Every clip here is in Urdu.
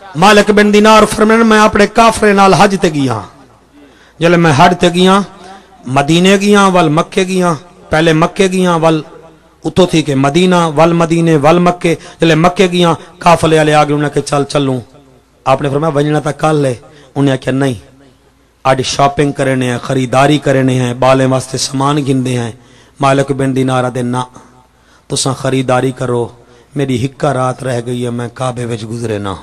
مالک بن دینار فرمانے میں اپنے کافرے نال حج تے گیا جلے میں حج تے گیا مدینے گیا ول مکے گیا پہلے مکے گیا ول اتو تھی کہ مدینہ ول مدینے ول مکے جلے مکے گیا کافلے والے آگے انہیں کہ چل چلوں آپ نے فرمایا وجنا تا کل ہے انہیں کہا نہیں آج شاپنگ کرنے ہیں خریداری کرنے ہیں بالے واسطے سامان گندے ہیں مالک بن دینار دے نا تساں خریداری کرو میری ہکا رات رہ گئی ہے میں کعبے وچ گزرے نا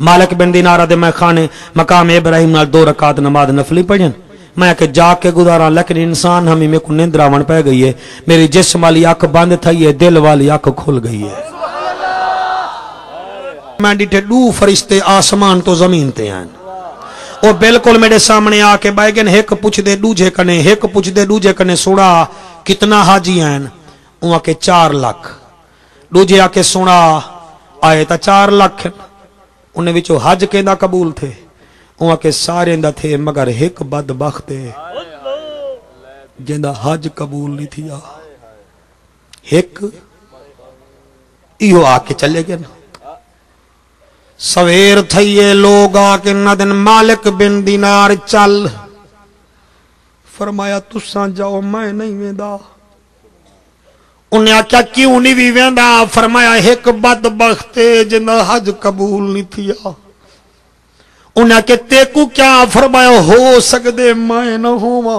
مالک بن دینار دے میں خانے مقام ابراہیم نال 2 رکعت نماز نفلی پڑھن میں کہ جا کے گزارا لیکن انسان ہمیں میں کو نیند راون پہ گئی ہے میری جسم والی آنکھ بند تھی ہے دل والی آنکھ کھل گئی ہے میں ڈیٹے 2 فرشتے آسمان تو زمین تے ہیں وہ بالکل میرے سامنے آ کے بائے گن ایک پوچھ دے دوجے کنے ایک پوچھ دے دوجے کنے سوڑا کتنا حاجی ہیں وہاں کے 4 لاکھ دوجے آ کے سوڑا آئے تا 4 لاکھ انہیں وچو حج کے دا قبول تھے وہاں کے سارے دا تھے مگر ایک بدبخت جندہ حج قبول نہیں تھیا ایک ایہو آ کے چلے گئے نا سویر تھئیے لوگ آکے ندن مالک بن دینار چل فرمایا تساں جاؤ میں نہیں ویندا انہیں آکیا کیوں نہیں بھی ویندا فرمایا ایک بدبخت جنہ حج قبول نہیں تھیا انہیں آکے تیکو کیا فرمایا ہو سکدے میں نہ ہوا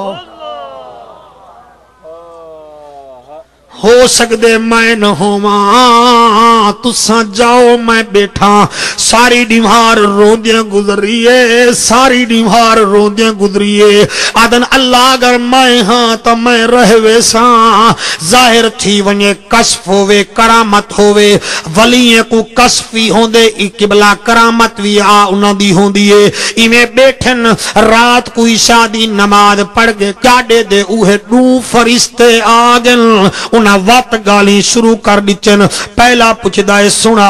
ہو سکدے میں نہ ہوا تساں جاؤ میں بیٹھا ساری دیوار روندیاں گزریے ساری دیوار روندیاں گزریے آدن اللہ اگر میں ہاں تو میں رہ ویساں ظاہر تھی ونye کشف ہوئے کرامت ہوئے ولیے کو کشفی ہوندے قبلہ کرامت بھی انہاں دی ہوندیے ایمیں بیٹھن رات کوئی شادی نماز پڑھ گے کاڑے دے اوہے 2 فرشتے آگن انہاں وقت گالی شروع کر دیچن پہلا پوچھ دائے سنا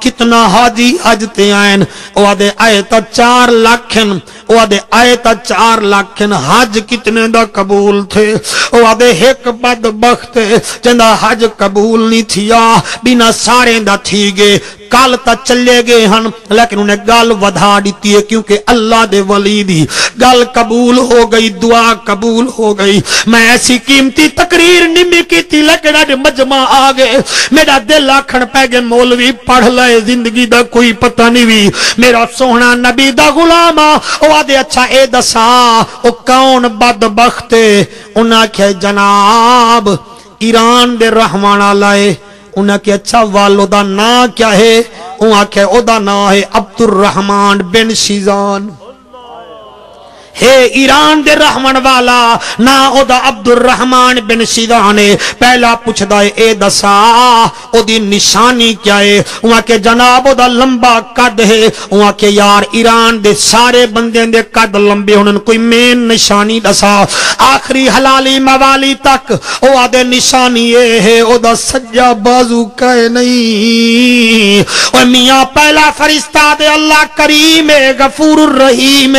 کتنا حاجی حج تے آئین او آدھے آئے تا 4 لاکھن او آدھے آئے تا 4 لاکھن حج کتنے دا قبول تھے او آدھے ایک بدبخت جندہ حج قبول نہیں تھیا بینا سارے دا تھی گے کال تا چلے گئے ہن لیکن انہیں گال ودھا دیتی ہے کیونکہ اللہ دے ولی دی گال قبول ہو گئی دعا قبول ہو گئی میں ایسی قیمتی تقریر نمی کی تھی لیکن آج مجمع آگئے میرا دل آکھن پہ گئے مولوی پڑھ لائے زندگی دا کوئی پتہ نہیں بھی میرا سوہنا نبی دا غلامہ او آدھے اچھا اے دسا او کون بدبخت انہاں کہے جناب ایران دے رحمانہ لائے انہاں کہ اچھا والو دا نا کیا ہے انہاں کہ او دا نا ہے عبد الرحمن بن شیزان ہے ایران دے رحمان والا نا او دا عبد الرحمن بن شیزان ہے پہلا پوچھ دائے اے دسا او دی نشانی کیا ہے انہاں کہ جناب او دا لمبا قد ہے انہاں کہ یار ایران دے سارے بندے دے قد لمبے انہاں کوئی مین نشانی دسا آخری حلالی موالی تک او آدھے نشانی یہ ہے او دا سجا بازو کہے نہیں او میاں پہلا فرشتہ دے اللہ کریم غفور الرحیم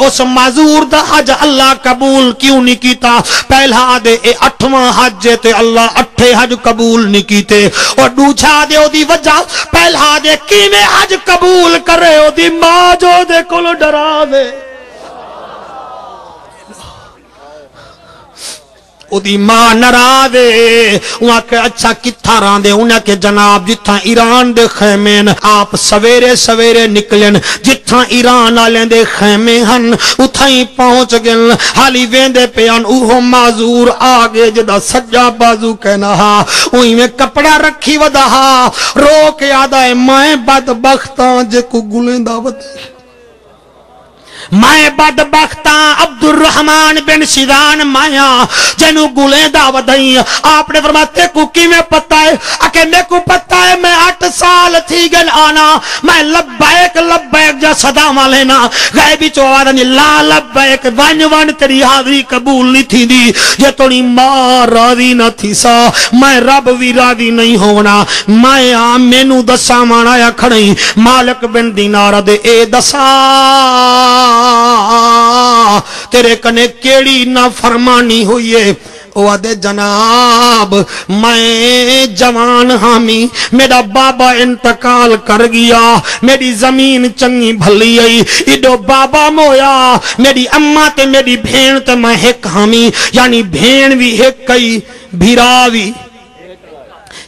اس معذور دا حج اللہ قبول کیوں نہیں کیتا پہلا دے 8واں حج تے اللہ 8 حج قبول نہیں کیتے اور دوسرا دے او دی وجہ پہلا دے کیویں حج قبول کرے او دی ماں جو دے کولو ڈراوے او دی ماں نراوے وہاں کہ اچھا کتھا ران دے انہاں کہ جناب جتھا ایران دے خیمین آپ سویرے سویرے نکلن جتھا ایران آلین دے خیمے ہن اتھا ہی پہنچ گن حالی ویندے پیان اوہو معذور آگے جدہ سجا بازو کہنا ہا اوہی میں کپڑا رکھی ودہا رو کے آدھائے میں بدبختان جے کو گلیں دعوت میں بدبختاں عبد الرحمن بن شیزان مایا جنو گلیں دعوت دیں آپ نے فرماتے کو کی میں پتہ ہے اکے میں کو پتہ ہے میں 8 سال تھی گن آنا میں لبیک لبیک جا صدا مالینا غیبی چوادہ نہیں لا لبیک ون تیری حاضری قبول نہیں تھی دی جے تو نہیں ماں راضی نہ تھی سا میں رب وی راضی نہیں ہونا میں آمینو دسا مانایا کھڑیں مالک بن دینار دے اے دسا تیرے کنے کیڑی نہ فرمانی ہوئی ہے وہ آدھے جناب میں جوان حامی میرا بابا انتقال کر گیا میری زمین چنگی بھلی آئی ایڈو بابا مویا میری اماں تے میری بھین تے میں ایک حامی یعنی بھین بھی ایک کئی بھیراوی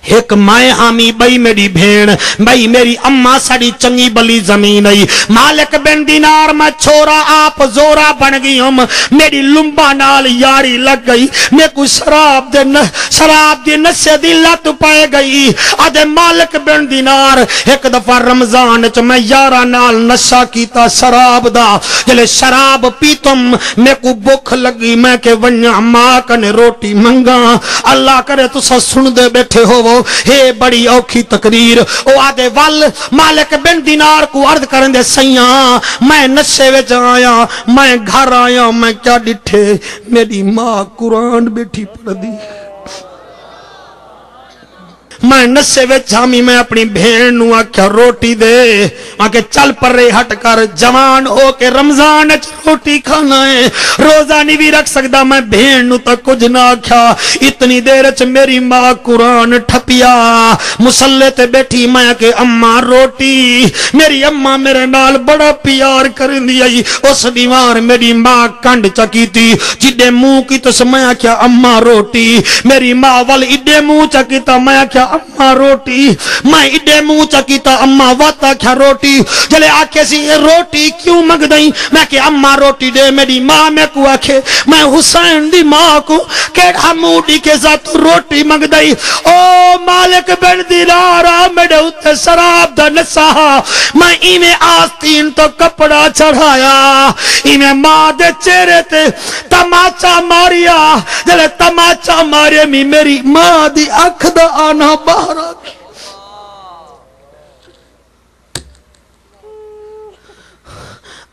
ایک مائے حامی بھائی میری بھین بھائی میری اماں ساڑی چنگی بلی زمین آئی مالک بن دینار میں چھوڑا آپ زورا بن گئی ہم میری لمبا نال یاری لگ گئی میں کوئی شراب دے نشے دی لت پائے گئی آدھے مالک بن دینار ایک دفعہ رمضان چ میں یارا نال نشہ کیتا شراب دا جلے شراب پیتم میں کو بھوک لگی میں کہ ونیا ماں کنے روٹی منگا اللہ کرے تسا سن دے بیٹھے ہو ہے بڑی اوکھی تقریر او آدھے وال مالک بن دینار کو عرض کرن دے سیاں میں نشے وچ آیا میں گھر آیا میں کیا ڈٹھے میری ماں قرآن بیٹھی پڑھ دی میں نشے وچ حامی میں اپنی بھین نو آکھیا روٹی دے آکے چل پر رہے ہٹ کر جوان ہو کے رمضان روٹی کھانا ہے روزہ نہیں بھی رکھ سکتا میں بھین نو تک کچھ نہ آکھیا اتنی دیر چ میری ماں قرآن ٹھپیا مسلے تے بیٹھی میں کہ اماں روٹی میری اماں میرے نال بڑا پیار کرن دی آئی اس دیوار میری ماں کنڈ چکی تھی جڈے منہ کی تو میں آکھیا اماں روٹی میری ماں وال اڈے منہ چکی تا میں آکھیا اماں روٹی میں اڈے منہ چکیتا اماں واتا کیا روٹی جلے آکھے سی روٹی کیوں مگ دیں میں کہ اماں روٹی دے میری ماں میں کو آکھے میں حسین دی ماں کو کیڑا موڈی کے ساتھ روٹی مگ دیں او مالک بن دینارا میرے اتے شراب دا نسا میں ایمیں آستین تو کپڑا چڑھایا ایمیں ماں دے چہرے تے تماچا ماریا جلے تماچا مارے میری ماں دی اکھ دا آنا باہر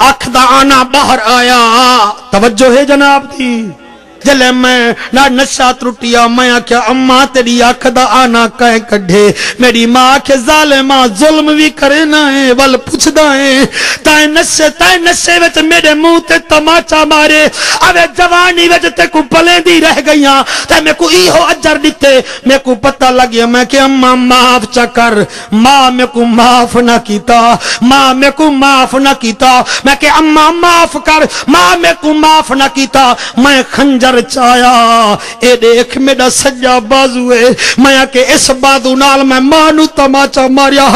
اکھ دا آنا باہر آیا توجہ ہے جناب دی جلے میں نہ نشہ ترٹیا میں آکھیا اماں تیری اکھ دا آنا کہیں کڈھے میری ماں آکھے ظالمہ ظلم بھی کرے نہ ہے ول پوچھ دا ہے تائیں نشے وچ میرے منہ تے تماچا مارے اوے جوانی وچ تے کو پلیں دی رہ گئیاں تے میں کو ایہو اجر دیتے میں کو پتہ لگیا میں کہ اماں معاف چکر ماں میں کو معاف نہ کیتا ماں میں کو معاف نہ کیتا میں کہ اماں معاف کر ماں میں کو معاف نہ کیتا میں خنجر چایا اے دیکھ میرا سجا بازو ہے میں کہ اس بازو نال میں مانو تماچا ماریا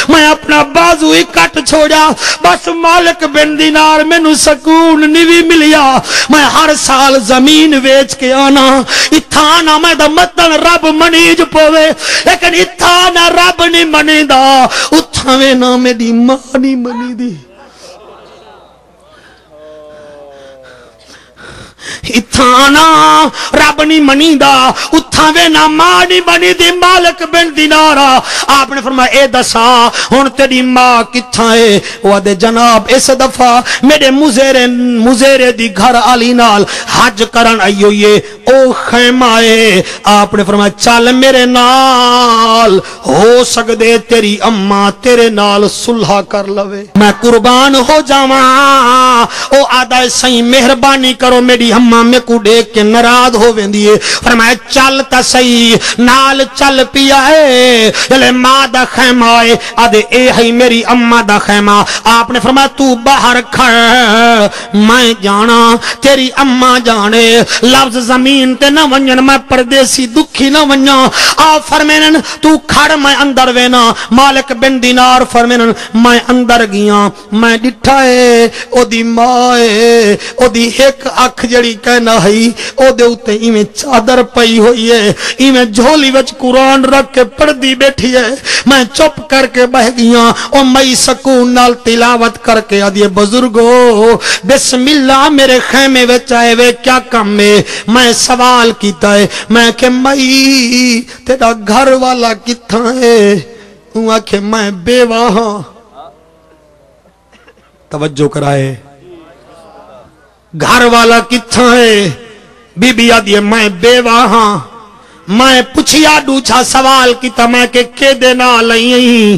میں اپنا بازو ہی کٹ چھوڑیا بس مالک بن دینار میں نو سکون نہیں ملیا میں ہر سال زمین ویچ کے آنا اتھانا میں دا مدن رب منیج پوے لیکن اتھانا رب نہیں منی دا اتھاوے نا میری ماں نہیں منی دی اتھانا رب نہیں منی دا اتھاوے نا ماں نہیں منی دی مالک بن دینارا آپ نے فرمایا اے دسا ہون تیری ماں کتھاں ہے وہ دے جناب اس دفعہ میرے مزیرے دی گھر آلی نال حج کرن آئیو یہ او خیمہ ہے آپ نے فرمایا چل میرے نال ہو سکدے تیری اماں تیرے نال صلح کر لوے میں قربان ہو جاواں او آدھا صحیح مہربانی کرو میری اماں میں کو دیکھ کے ناراض ہو ویندی ہے فرمایا چل تا صحیح نال چل پیا ہے جلے ماں دا خیمہ ہے آدھے اے ہے میری اماں دا خیمہ آپ نے فرمایا تو باہر کھڑ میں جانا تیری اماں جانے لفظ زمین تے نہ ونجن میں پردیسی دکھی نہ ونجا آپ فرمینن تو کھڑ میں اندر وینا مالک بن دینار فرمینن میں اندر گیا میں ڈٹھا ہے او دی ماں ہے او دی ایک اکھ جڑی کہنا ہے او دے اتے ایمیں چادر پئی ہوئی ہے ایمیں جھولی وچ قرآن رکھ کے پڑھ دی بیٹھی ہے میں چپ کر کے بہ گیا او مئی سکون نال تلاوت کر کے آدھے بزرگو بسم اللہ میرے خیمے وچ آئے وے کیا کم میں سوال کیتا ہے میں کہ مئی تیرا گھر والا کتھاں ہے ہوں آکھے میں بیوہ ہاں توجہ کرائے گھر والا کتھاں ہے بی بی آدھی میں بیوہ ہاں میں پوچھیا ڈوچھا سوال کیتا میں کہ دے نہ لئی